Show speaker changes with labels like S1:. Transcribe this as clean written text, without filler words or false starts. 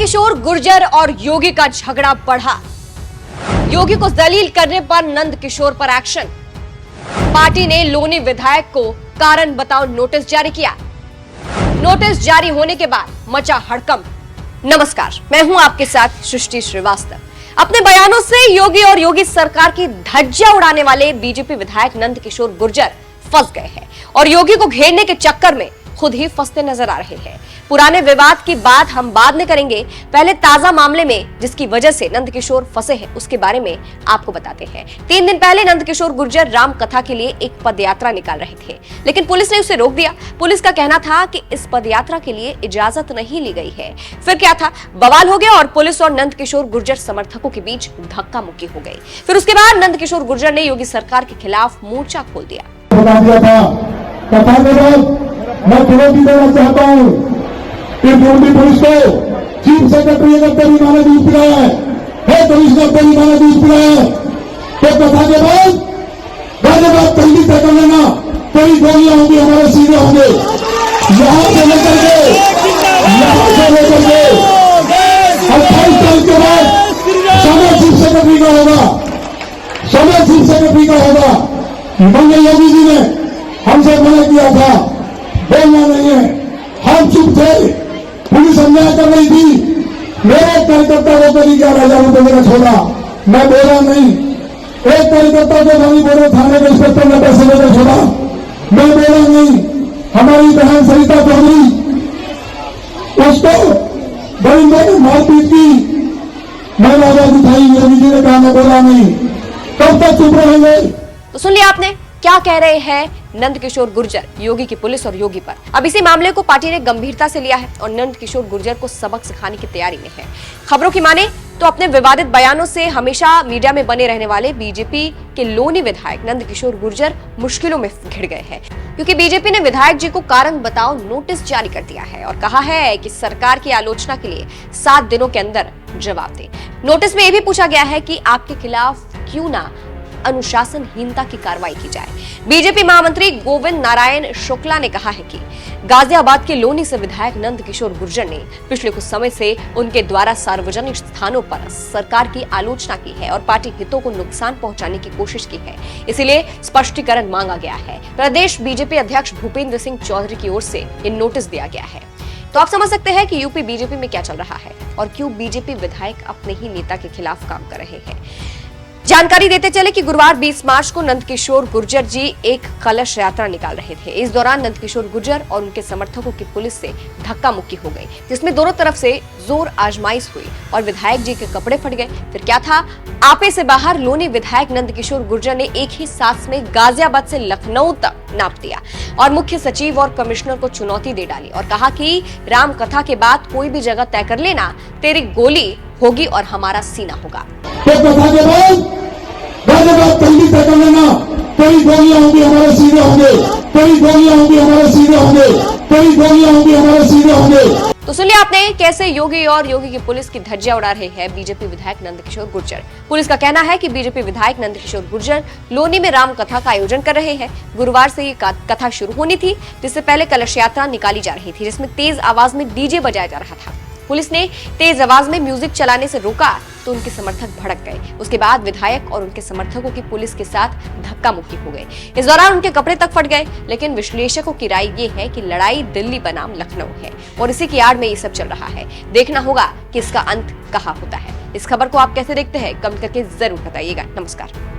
S1: नंदकिशोर गुर्जर और योगी का झगड़ा बढ़ा। योगी को जलील करने पर नंदकिशोर पर एक्शन। पार्टी ने लोनी विधायक को कारण बताओ नोटिस जारी किया। नोटिस जारी होने के बाद मचा हड़कंप। नमस्कार, मैं हूं आपके साथ सृष्टि श्रीवास्तव। अपने बयानों से योगी और योगी सरकार की धज्जियां उड़ाने वाले बीजेपी विधायक नंदकिशोर गुर्जर फंस गए हैं और योगी को घेरने के चक्कर में खुद ही फंसते नजर आ रहे हैं। पुराने विवाद की बात हम बाद में करेंगे, पहले ताजा मामले में जिसकी वजह से नंदकिशोर फंसे हैं उसके बारे में आपको बताते हैं। 3 दिन पहले नंदकिशोर गुर्जर राम कथा के लिए एक पदयात्रा निकाल रहे थे, लेकिन पुलिस ने उसे रोक दिया। पुलिस का कहना था कि इस पदयात्रा के लिए इजाजत नहीं ली गई है। फिर क्या था, बवाल हो गया और पुलिस और नंदकिशोर गुर्जर समर्थकों के बीच धक्का मुक्की हो गई। फिर उसके बाद नंदकिशोर गुर्जर ने योगी सरकार के खिलाफ मोर्चा खोल दिया।
S2: मैं चुनौती देना चाहता हूँ कि दिल्ली पुलिस को चीफ सेक्रेटरी अगर तेरी माने दूध पिलाया है कमिश्नर तेरी माने दूध पिलाया है तो कथा के बाद जल्दी तय कर लेना। कई गोलियां होंगी, हमारे सीधे होंगे यहाँ से लेकर के 28 तारीख के बाद समय चीफ सेक्रेटरी का होगा, समय चीफ सेक्रेटरी का होगा। मंगल योगी जी ने हमसे मना किया था, बोलना नहीं है, हम चुप थे। पुलिस अन्याय कर रही थी, मेरे कार्यकर्ता को कभी 11,000 रुपए देना छोड़ा, मैं बोला नहीं। एक कार्यकर्ता को नहीं बोले, थाने के इंस्पेक्टर ने पैसे देकर छोड़ा, मैं बोला नहीं। हमारी बहन सरिता चौधरी, उसको बरिंदे ने मारपीट की, मैंने आवाज उठाई, योगी जी ने कहा मैं बोला नहीं। कब तक चुप रहेंगे?
S1: तो सुन लिया आपने क्या कह रहे हैं नंदकिशोर गुर्जर योगी की पुलिस और योगी पर। अब इसी मामले को पार्टी ने गंभीरता से लिया है और नंदकिशोर गुर्जर को सबक सिखाने की तैयारी में है। खबरों की माने तो अपने विवादित बयानों से हमेशा मीडिया में बने रहने वाले बीजेपी के लोनी विधायक नंदकिशोर गुर्जर मुश्किलों में घिर गए हैं, क्योंकि बीजेपी ने विधायक जी को कारण बताओ नोटिस जारी कर दिया है और कहा है कि सरकार की आलोचना के लिए 7 दिनों के अंदर जवाब दें। नोटिस में यह भी पूछा गया है कि आपके खिलाफ क्यों ना अनुशासनहीनता की कार्रवाई की जाए। बीजेपी महामंत्री गोविंद नारायण शुक्ला ने कहा है कि गाजियाबाद के लोनी से विधायक नंदकिशोर गुर्जर ने पिछले कुछ समय से उनके द्वारा सार्वजनिक स्थानों पर सरकार की आलोचना की है और पार्टी हितों को नुकसान पहुंचाने की कोशिश की है, इसीलिए स्पष्टीकरण मांगा गया है। प्रदेश बीजेपी अध्यक्ष भूपेंद्र सिंह चौधरी की ओर से ये नोटिस दिया गया है। तो आप समझ सकते हैं कि यूपी बीजेपी में क्या चल रहा है और क्यों बीजेपी विधायक अपने ही नेता के खिलाफ काम कर रहे हैं। जानकारी देते चले कि गुरुवार 20 मार्च को नंदकिशोर गुर्जर जी एक कलश यात्रा निकाल रहे थे। इस दौरान नंदकिशोर गुर्जर और उनके समर्थकों की पुलिस से धक्का मुक्की हो गई, जिसमें दोनों तरफ से जोर आजमाइश हुई और विधायक जी के कपड़े फट गए। फिर क्या था, आपे से बाहर लोनी विधायक नंदकिशोर गुर्जर ने एक ही सांस में गाजियाबाद से लखनऊ तक नाप दिया और मुख्य सचिव और कमिश्नर को चुनौती दे डाली और कहा कि राम कथा के बाद कोई भी जगह तय कर लेना, तेरी गोली होगी और हमारा सीना होगा।
S2: तो कथा के बाद जल्दी तय कर लेना। कई गोलियां होंगी, हमारे सीधे होंगे, कई गोलियां होंगी, हमारे सीधे होंगे, कई गोलियां होंगी, हमारे सीधे होंगे।
S1: तो सुनिए आपने कैसे योगी और योगी की पुलिस की धज्जियां उड़ा रहे हैं बीजेपी विधायक नंदकिशोर गुर्जर। पुलिस का कहना है कि बीजेपी विधायक नंदकिशोर गुर्जर लोनी में राम कथा का आयोजन कर रहे हैं। गुरुवार से ये कथा शुरू होनी थी, जिससे पहले कलश यात्रा निकाली जा रही थी, जिसमें तेज आवाज में डीजे बजाया जा रहा था। पुलिस ने तेज आवाज में म्यूजिक चलाने से रोका तो उनके समर्थक भड़क गए। उसके बाद विधायक और उनके समर्थकों की पुलिस के साथ धक्का मुक्की हो गई। इस दौरान उनके कपड़े तक फट गए, लेकिन विश्लेषकों की राय ये है कि लड़ाई दिल्ली बनाम लखनऊ है और इसी की आड़ में ये सब चल रहा है। देखना होगा कि इसका अंत कहाँ होता है। इस खबर को आप कैसे देखते हैं, कमेंट करके जरूर बताइएगा। नमस्कार।